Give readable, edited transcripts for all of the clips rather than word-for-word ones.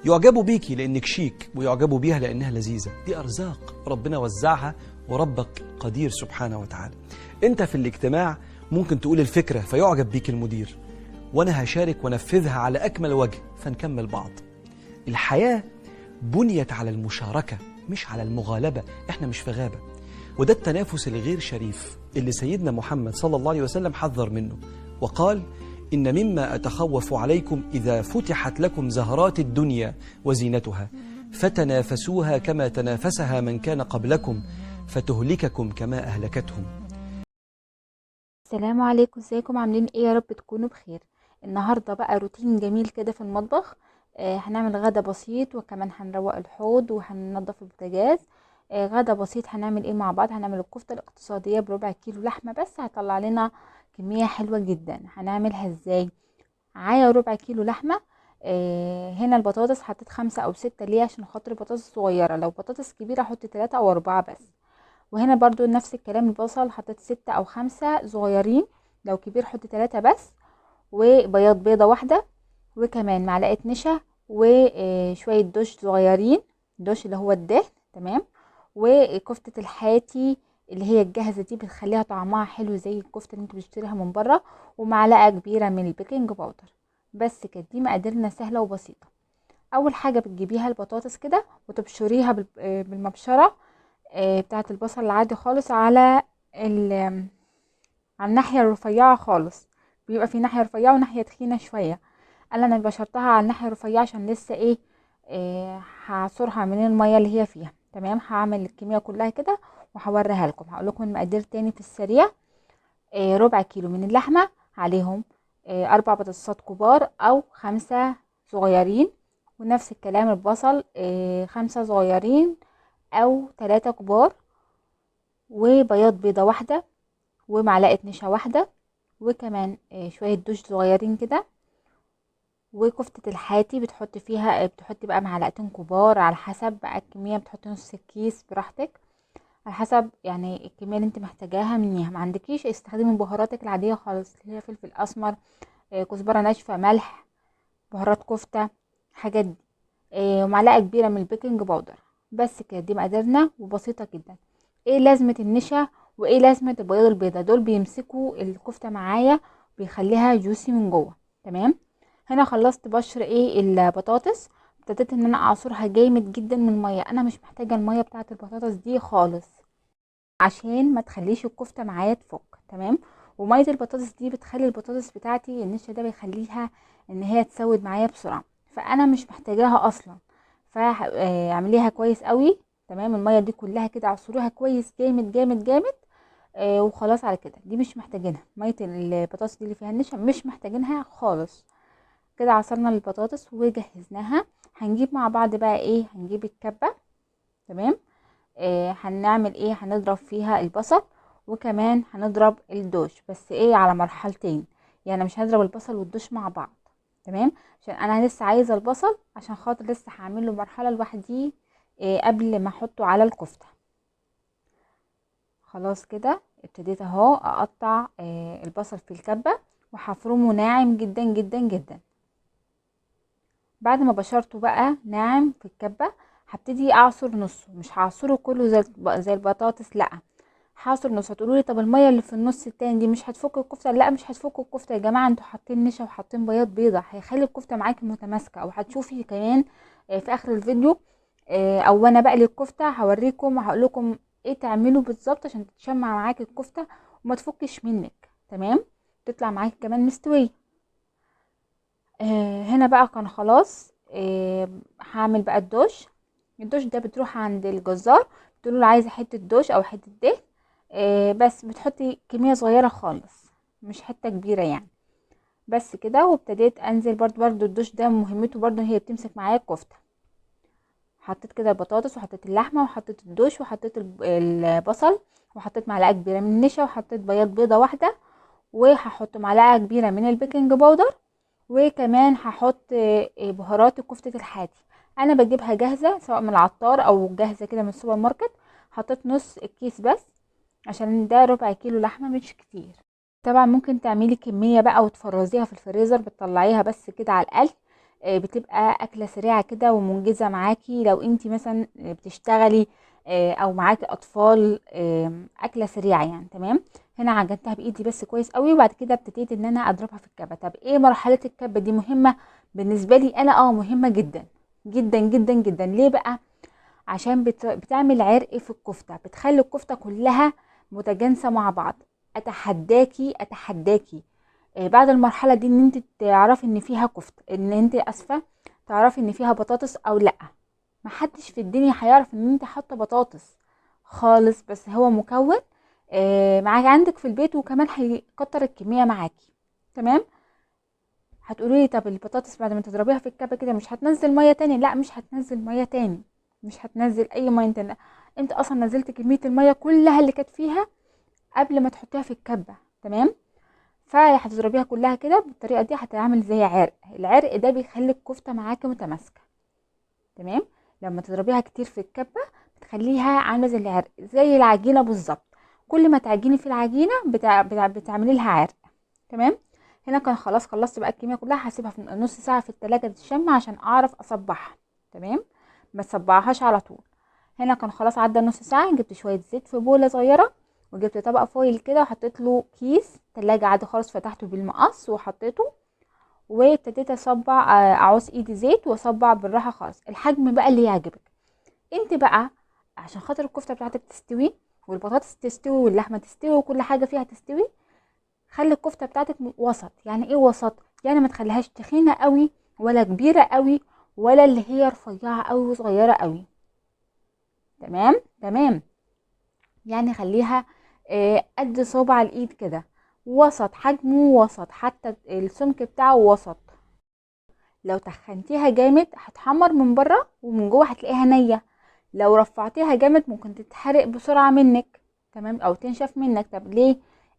يعجبوا بيكي لأنك شيك، ويعجبوا بيها لأنها لذيذة. دي أرزاق ربنا وزعها، وربك قدير سبحانه وتعالى. أنت في الاجتماع ممكن تقول الفكرة فيعجب بيك المدير، وأنا هشارك ونفذها على أكمل وجه فنكمل بعض. الحياة بنيت على المشاركة مش على المغالبة، احنا مش في غابة. وده التنافس الغير شريف اللي سيدنا محمد صلى الله عليه وسلم حذر منه وقال: إن مما أتخوف عليكم إذا فتحت لكم زهرات الدنيا وزينتها فتنافسوها كما تنافسها من كان قبلكم فتهلككم كما أهلكتهم. السلام عليكم، ازيكم؟ عاملين ايه؟ يا رب تكونوا بخير. النهارده بقى روتين جميل كده في المطبخ. هنعمل غدا بسيط، وكمان هنروق الحوض وهننضف البوتاجاز. غدا بسيط. هنعمل ايه مع بعض؟ هنعمل الكفته الاقتصاديه بربع كيلو لحمه بس، هطلع لنا كميه حلوه جدا. هنعملها ازاي؟ معايا ربع كيلو لحمه. هنا البطاطس حطيت 5 أو 6. ليه؟ عشان خاطر البطاطس صغيره. لو بطاطس كبيره احط 3 أو 4 بس. وهنا برضو نفس الكلام، البصل حطيت 6 أو 5 صغيرين، لو كبير حط 3 بس. وبياض بيضة واحدة، وكمان معلقة نشا، وشوية دوش صغيرين، دوش اللي هو الدهن. تمام. وكفتة الحاتي اللي هي الجاهزة دي بتخليها طعمها حلو زي الكفتة اللي انتوا بتشتريها من بره. ومعلقة كبيرة من البيكنج باودر. بس كده، دي مقاديرنا سهلة وبسيطة. اول حاجة بتجيبيها البطاطس كده وتبشريها بالمبشرة بتاعة البصل العادي خالص، على الناحية الرفيعة خالص. بيبقى في ناحية رفيعة وناحية تخينة شوية. انا بشرتها على الناحية الرفيعة عشان لسه ايه، هعصرها من المية اللي هي فيها. تمام. هعمل الكمية كلها كده وهوريها لكم. هقول لكم المقادير تاني في السريع. ربع كيلو من اللحمة، عليهم 4 بطاطسات كبار او 5 صغيرين. ونفس الكلام البصل 5 صغيرين او 3 كبار. وبياض بيضة واحدة، ومعلقة نشا واحدة، وكمان شوية دوش صغيرين كده. وكفتة الحاتي بتحطي بقى معلقتين كبار، على حسب بقى الكمية. بتحطي نص الكيس براحتك، على حسب يعني الكمية اللي انت محتاجاها منيها. ما عندكيش استخدمي بهاراتك العادية خالص، اللي هي فلفل اسمر، كزبرة ناشفة، ملح، بهارات كفتة، حاجات دي. ومعلقة كبيرة من البيكنج باودر. بس كده، دي مقاديرنا وبسيطة جدا. ايه لازمة النشا وايه لازمة البياض البيضة؟ دول بيمسكوا الكفتة معايا، بيخليها جوسي من جوه. تمام. هنا خلصت بشر البطاطس. ابتديت ان انا اعصرها جامد جدا من المية. انا مش محتاجة المية بتاعة البطاطس دي خالص، عشان ما تخليش الكفتة معايا تفك. تمام. ومية البطاطس دي بتخلي البطاطس بتاعتي، النشا ده بيخليها ان هي تسود معايا بسرعة، فانا مش محتاجاها اصلا. فاعمليها كويس قوي. تمام. المية دي كلها كده اعصريها كويس جامد جامد جامد. وخلاص على كده. دي مش محتاجينها، مية البطاطس دي اللي فيها النشا مش محتاجينها خالص. كده عصرنا البطاطس وجهزناها. هنجيب مع بعض بقى ايه، هنجيب الكبة. تمام. هنعمل ايه، هنضرب فيها البصل، وكمان هنضرب الدوش، بس ايه على مرحلتين. يعني مش هنضرب البصل والدوش مع بعض. تمام. عشان انا لسه عايزه البصل، عشان خاطر لسه هعمل له مرحله لوحديه قبل ما احطه على الكفته. خلاص كده ابتديت اهو اقطع البصل في الكبه، وهفرمه ناعم جدا جدا جدا. بعد ما بشرته بقى ناعم في الكبه، هبتدي اعصر نصه. مش هعصره كله زي البطاطس، لا، هعصر نص. هتقولوا لي طب الميه اللي في النص التاني دي مش هتفك الكفته؟ لا، مش هتفك الكفته يا جماعه. انتوا حاطين نشا وحاطين بياض بيضه، هيخلي الكفته معاكي متماسكه. او هتشوفي كمان في اخر الفيديو، او انا بقلي الكفته هوريكم وهقول لكم ايه تعملوا بالظبط عشان تتشمع معاكي الكفته وما تفكش منك. تمام. تطلع معاكي كمان مستويه. هنا بقى كان خلاص. هعمل بقى الدوش. الدوش ده بتروح عند الجزار، بتقول له عايزه حته دوش او حته دهن. بس بتحطي كميه صغيره خالص، مش حته كبيره يعني. بس كده. وابتديت انزل برضو الدوش ده مهمته برضو هي بتمسك معايا الكفته. حطيت كده البطاطس، وحطيت اللحمه، وحطيت الدوش، وحطيت البصل، وحطيت معلقه كبيره من النشا، وحطيت بياض بيضه واحده، وهحط معلقه كبيره من البيكنج باودر. وكمان هحط بهارات كفتة الحاتي. انا بجيبها جاهزة سواء من العطار او جاهزة كده من السوبر ماركت. حطيت نص الكيس بس، عشان ده ربع كيلو لحمة مش كتير. طبعا ممكن تعملي كمية بقى وتفرزيها في الفريزر، بتطلعيها بس كده على القلي. بتبقى اكله سريعه كده ومنجزه معاكي لو انتي مثلا بتشتغلي او معاكي اطفال. اكله سريعه يعني. تمام. هنا عجنتها بايدي بس كويس قوي، وبعد كده ابتديت ان انا اضربها في الكبه. طب ايه مرحله الكبه دي؟ مهمه بالنسبه لي انا، مهمه جدا جدا جدا جدا. ليه بقى؟ عشان بتعمل عرق في الكفته، بتخلي الكفته كلها متجانسه مع بعض. اتحداكي اتحداكي بعد المرحله دي ان انت تعرفي ان فيها كفته، ان انت اسفه، تعرفي ان فيها بطاطس او لا. محدش في الدنيا هيعرف ان انت حاطه بطاطس خالص، بس هو مكون معاكي عندك في البيت، وكمان هيكتر الكميه معاكي. تمام. هتقولي لي طب البطاطس بعد ما تضربيها في الكبه كده مش هتنزل ميه تاني؟ لا، مش هتنزل ميه تاني، مش هتنزل اي ميه تاني. انت اصلا نزلت كميه الميه كلها اللي كانت فيها قبل ما تحطيها في الكبه. تمام. فهتضربيها كلها كده بالطريقه دي، هتعمل زي عرق. العرق ده بيخلي الكفته معاكي متماسكه. تمام. لما تضربيها كتير في الكبه بتخليها عامله زي العرق، زي العجينه بالظبط. كل ما تعجني في العجينه بتعملي لها عرق. تمام. هنا كان خلاص خلصت بقى الكميه كلها. هسيبها في نص ساعه في التلاجة تتشمع عشان اعرف اصبعها. تمام. ما تصبعهاش على طول. هنا كان خلاص عدى نص ساعه. جبت شويه زيت في بوله صغيره، وجبت طبق فويل كده وحطيت له كيس تلاجة عادي خالص، فتحته بالمقص وحطيته، وابتديت اصبع اعوز ايدي زيت واصبع بالراحه خالص. الحجم بقى اللي يعجبك انت بقى، عشان خاطر الكفته بتاعتك تستوي والبطاطس تستوي واللحمه تستوي وكل حاجه فيها تستوي. خلي الكفته بتاعتك وسط. يعني ايه وسط؟ يعني ما تخليهاش تخينه قوي ولا كبيره قوي، ولا اللي هي رفيعه قوي وصغيره قوي. تمام تمام. يعني خليها قد صابع الايد كده، وسط، حجمه وسط، حتى السمك بتاعه وسط. لو تخنتيها جامد هتحمر من بره ومن جوه هتلاقيها نيه. لو رفعتيها جامد ممكن تتحرق بسرعه منك. تمام. او تنشف منك. طب ليه؟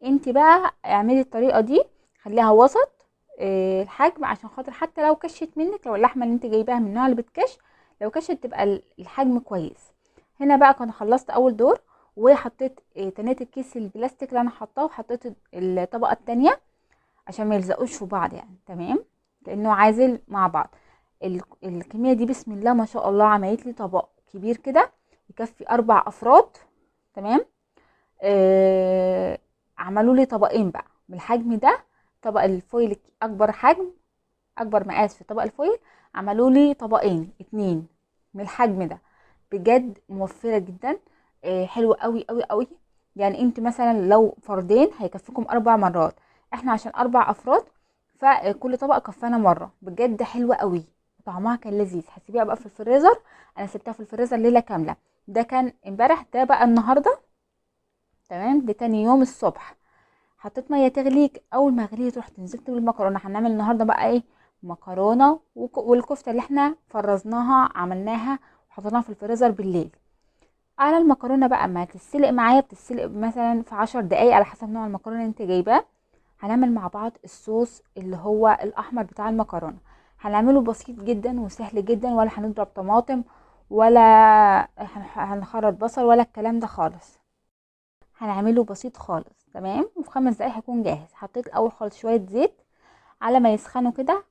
انت بقى اعملي الطريقه دي، خليها وسط الحجم، عشان خاطر حتى لو كشت منك، لو اللحمه اللي انت جايباها من النوع اللي بتكش، لو كشت تبقى الحجم كويس. هنا بقى كنت خلصت اول دور، وحطيت تنيت الكيس البلاستيك اللي انا حطاه، وحطيت الطبقه التانية عشان ما يلزقوش في بعض يعني. تمام. كانه عازل مع بعض. الكميه دي بسم الله ما شاء الله عملت لي طبق كبير كده يكفي 4 افراد. تمام. عملوا لي طبقين بقى بالحجم ده. طبق الفويل اكبر حجم، اكبر مقاس في طبق الفويل، عملوا لي طبقين 2 من الحجم ده. بجد موفره جدا. حلوه قوي قوي قوي. يعني انت مثلا لو فردين هيكفيكم 4 مرات، احنا عشان 4 افراد فكل طبق كفانا مره. بجد حلوه قوي، طعمها كان لذيذ. هسيبيها بقى في الفريزر. انا سبتها في الفريزر ليله كامله. ده كان امبارح، ده بقى النهارده. تمام. ده تاني يوم الصبح حطيت ميه تغلي. اول ما غليت رحت نزلت بالمكرونه. هنعمل النهارده بقى ايه؟ مكرونه والكفته اللي احنا فرزناها عملناها وحطيناها في الفريزر بالليل. على المكرونه بقى ما تتسلق معايا، بتتسلق مثلا في 10 دقايق على حسب نوع المكرونه اللي انت جايباه. هنعمل مع بعض الصوص اللي هو الاحمر بتاع المكرونه. هنعمله بسيط جدا وسهل جدا، ولا هنضرب طماطم، ولا هنخرط بصل، ولا الكلام ده خالص. هنعمله بسيط خالص. تمام. وفي 5 دقايق هيكون جاهز. حطيت الاول خالص شويه زيت على ما يسخنوا كده.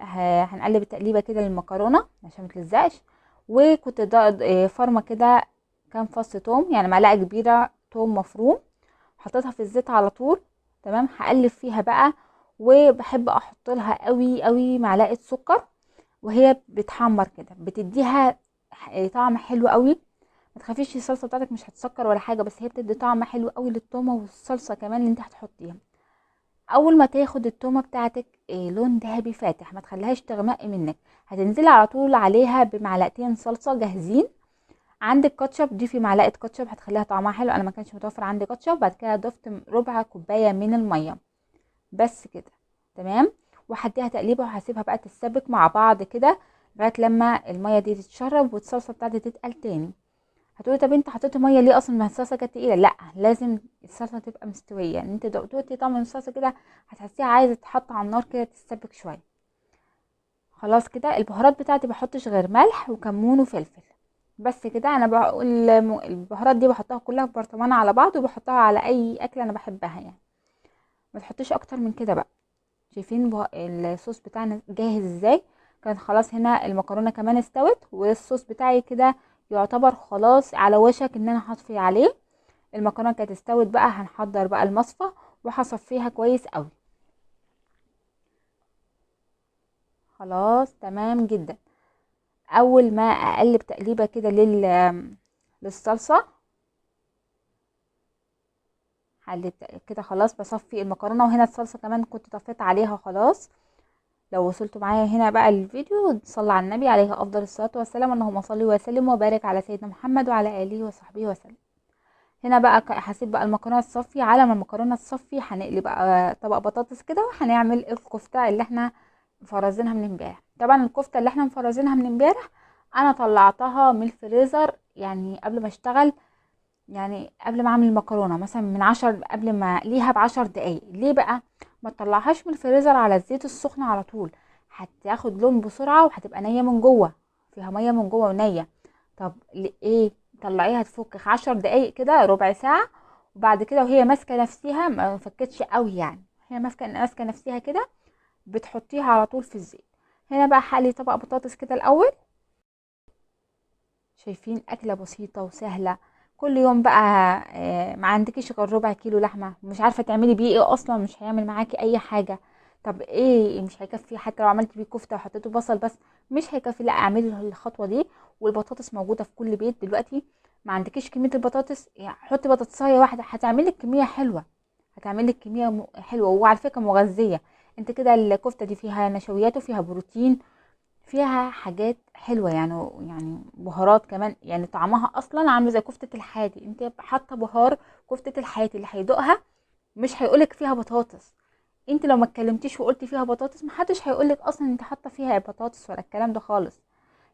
هنقلب التقليبه كده للمكرونه عشان متلزقش. وكنت فرمه كده كام فص توم، يعني معلقه كبيره توم مفروم، حطيتها في الزيت على طول. تمام. هقلب فيها بقى. وبحب احط لها قوي قوي معلقه سكر، وهي بتحمر كده بتديها طعم حلو قوي. ما تخافيش الصلصه بتاعتك مش هتسكر ولا حاجه، بس هي بتدي طعم حلو قوي للتومه والصلصه كمان اللي انت هتحطيها. اول ما تاخد التومه بتاعتك لون ذهبي فاتح، ما تخليهاش تغمق منك، هتنزلي على طول عليها بمعلقتين صلصه جاهزين. عندك كاتشب ضيفي معلقه كاتشب هتخليها طعمها حلو. انا ما كانش متوفر عندي كاتشب. بعد كده ضفت ربع كوبايه من الميه بس كده. تمام. وهديها تقليبه وهسيبها بقى تتسبك مع بعض كده لغايه لما الميه دي تتشرب والصلصه بتاعتي تتقل تاني. هتقولي طب انت حطيتي ميه ليه اصلا؟ ما الصلصه كانت تقيله. لا، لازم الصلصه تبقى مستويه. يعني انت دقتي طعم الصلصه كده هتحسيها عايزه تتحط على النار كده تتسبك شويه. خلاص كده. البهارات بتاعتي بحطش غير ملح وكمون وفلفل بس كده. انا بقول البهارات دي بحطها كلها في برطمان على بعض، وبحطها على اي اكله انا بحبها يعني. ما تحطيش اكتر من كده بقى. شايفين الصوص بتاعنا جاهز ازاي؟ كان خلاص هنا المكرونه كمان استوت، والصوص بتاعي كده يعتبر خلاص على وشك ان انا هطفي عليه. المكرونه كانت استوت بقى، هنحضر بقى المصفى وهصفيها كويس قوي. خلاص تمام جدا. اول ما اقلب تقليبه كده للصلصه، هقلب كده خلاص بصفي المكرونه، وهنا الصلصه كمان كنت طفيت عليها خلاص. لو وصلتوا معايا هنا بقى الفيديو، صلى على النبي عليه افضل الصلاه والسلام، اللهم صل وسلم وبارك على سيدنا محمد وعلى اله وصحبه وسلم. هنا بقى هسيب بقى المكرونه تصفي. على ما المكرونه تصفي هنقلي بقى طبق بطاطس كده، وهنعمل الكفته اللي احنا مفرزينها من امبارح. طبعا الكفته اللي احنا مفرزينها من امبارح انا طلعتها من الفريزر، يعني قبل ما اشتغل، يعني قبل ما اعمل المكرونه مثلا من 10، قبل ما اقليها ب10 دقايق. ليه بقى؟ ما تطلعهاش من الفريزر على الزيت السخن على طول، هتاخد لون بسرعه وهتبقى نيه من جوه، فيها ميه من جوه ونيه. طب ايه، طلعيها تفك 10 دقايق كده، ربع ساعه، وبعد كده وهي ماسكه نفسها، ما فكتش قوي يعني، هي ماسكه نفسها كده، بتحطيها على طول في الزيت. هنا بقى هقلي طبق بطاطس كده الاول. شايفين اكله بسيطه وسهله. كل يوم بقى ما عندكيش غير ربع كيلو لحمه، مش عارفه تعملي بيه ايه اصلا، مش هيعمل معاكي اي حاجه. طب ايه، مش هيكفي حتى لو عملتي بيه كفته وحطيته بصل بس، مش هيكفي. لا، اعملي الخطوه دي. والبطاطس موجوده في كل بيت دلوقتي. ما عندكيش كميه البطاطس، يعني حطي بطاطسايه واحده هتعمل لك كميه حلوه، هتعمل لك كميه حلوه، وعلى فكره مغذيه. انت كده الكفته دي فيها نشويات وفيها بروتين، فيها حاجات حلوة يعني بهارات كمان، يعني طعمها اصلا عامل زي كفتة الحاتي. انت حاطة بهار كفتة الحاتي، اللي هيدوقها مش هيقولك فيها بطاطس. انت لو ما اتكلمتيش وقلتي فيها بطاطس، محدش هيقولك اصلا انت حاطة فيها بطاطس ولا الكلام ده خالص.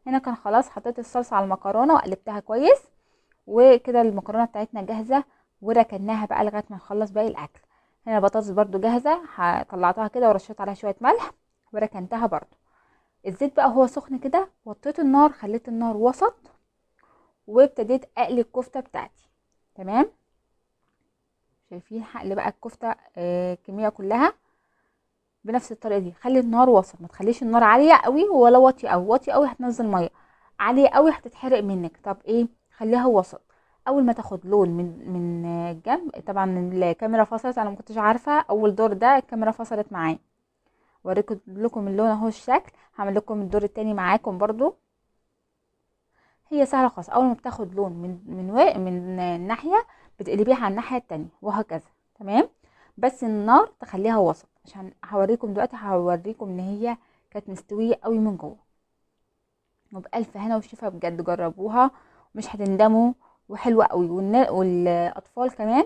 هنا كان خلاص حطيت الصلصة على المكرونة وقلبتها كويس، وكده المكرونة بتاعتنا جاهزة، وركناها بقى لغاية ما نخلص باقي الاكل. هنا البطاطس برضو جاهزة، طلعتها كده ورشيت عليها شوية ملح وركنتها برضو. الزيت بقى هو سخن كده، وطيت النار، خليت النار وسط، وابتديت اقلي الكفته بتاعتي. تمام. شايفين هقلي بقى الكفته الكميه كلها بنفس الطريقه دي. خلي النار وسط، ما تخليش النار عاليه قوي ولا واطيه قوي. واطيه قوي هتنزل ميه، عاليه قوي هتتحرق منك. طب ايه، خليها وسط. اول ما تاخد لون من الجنب، طبعا الكاميرا فصلت، انا ما كنتش عارفه اول دور ده الكاميرا فصلت معايا. وريكم لكم اللون اهو الشكل. هعمل لكم الدور التاني معاكم برضو. هي سهله خالص. اول ما بتاخد لون من ناحيه، بتقلبيها على الناحيه التانية، وهكذا. تمام. بس النار تخليها وسط، عشان هوريكم دلوقتي، هوريكم ان هي كانت مستويه قوي من جوه. وبألف هنا وشفا بجد، جربوها مش هتندموا، وحلوه قوي. والاطفال كمان،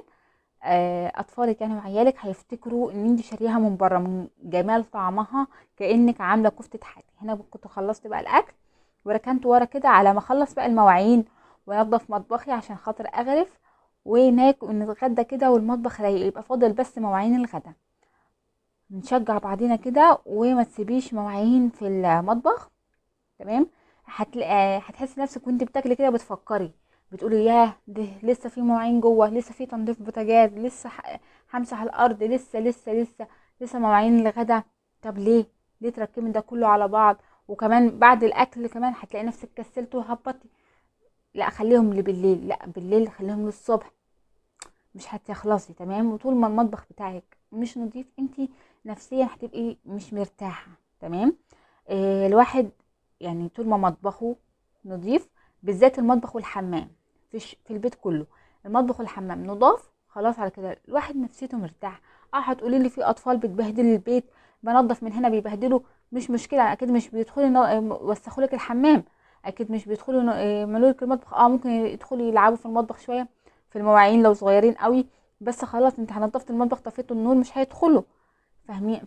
اطفالك يعني وعيالك هيفتكروا ان انت شاريها من بره، من جمال طعمها، كانك عامله كفته حاتي. هنا كنت خلصت بقى الاكل، وركنت ورا كده على ما اخلص بقى المواعين وانضف مطبخي عشان خاطر اغرف وناكل ونتغدى كده، والمطبخ رايق، يبقى فاضل بس مواعين الغدا. نشجع بعضينا كده، وما تسيبيش مواعين في المطبخ. تمام. هتحسي نفسك وانت بتاكلي كده بتفكري، بتقولي ياه، ده لسه في مواعين جوه، لسه في تنظيف بوتاجاز، لسه همسح الارض، لسه مواعين الغدا. طب ليه تركمي ده كله على بعض؟ وكمان بعد الاكل كمان هتلاقي نفسك كسلتي وهبطتي. لا، خليهم بالليل، لا بالليل خليهم للصبح، مش هتخلصي. تمام. وطول ما المطبخ بتاعك مش نظيف، انتي نفسيا هتبقي مش مرتاحه. تمام. الواحد يعني طول ما مطبخه نظيف، بالذات المطبخ والحمام، في البيت كله، المطبخ والحمام نضاف، خلاص على كده الواحد نفسيته مرتاح. هتقولي لي في اطفال بتبهدل البيت، بنظف من هنا بيبهدلوا، مش مشكله، اكيد مش بيدخلوا وسخوا لك الحمام، اكيد مش بيدخلوا يعملوا لك المطبخ. ممكن يدخلوا يلعبوا في المطبخ شويه، في المواعين لو صغيرين قوي، بس خلاص انت هنضفت المطبخ طفيتوا النور، مش هيدخلوا.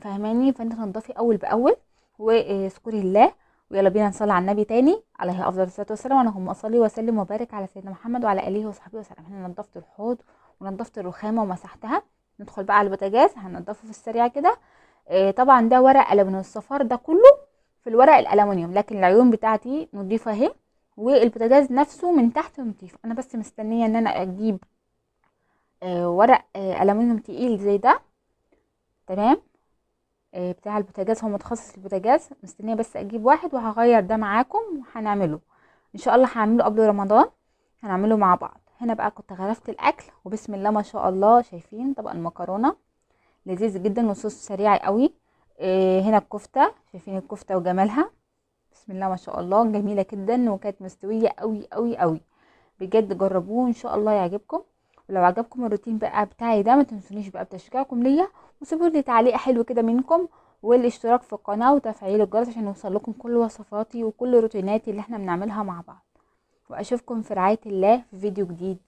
فاهماني؟ فانت تنضفي اول باول، واذكري الله. ويلا بينا نصلي على النبي تاني عليه افضل الصلاه والسلام، اللهم صل وسلم وبارك على سيدنا محمد وعلى اله وصحبه وسلم. هنا نضفت الحوض ونضفت الرخامه ومسحتها. ندخل بقى على البوتاجاز، هنضفه في السريع كده. طبعا ده ورق الومنيوم، الصفار ده كله في الورق الالومنيوم، لكن العيون بتاعتي نضيفه اهي، والبوتاجاز نفسه من تحت نضيف. انا بس مستنيه ان انا اجيب ورق الومنيوم تقيل زي ده. تمام. بتاع البوتاجاز، هو متخصص البوتاجاز. مستنيه بس اجيب واحد وهغير ده معاكم وهنعمله ان شاء الله. هعمله قبل رمضان، هنعمله مع بعض. هنا بقى كنت غرفت الاكل وبسم الله ما شاء الله. شايفين طبق المكرونه لذيذ جدا وصوص سريع قوي. هنا الكفته، شايفين الكفته وجمالها بسم الله ما شاء الله، جميله جدا وكانت مستويه قوي قوي قوي. بجد جربوه ان شاء الله يعجبكم. ولو عجبكم الروتين بقى بتاعي ده ما تنسونيش بقى بتشجيعكم ليا، وسيبوا لي تعليق حلو كده منكم، والاشتراك في القناه وتفعيل الجرس عشان يوصل لكم كل وصفاتي وكل روتيناتي اللي احنا بنعملها مع بعض. واشوفكم في رعايه الله في فيديو جديد.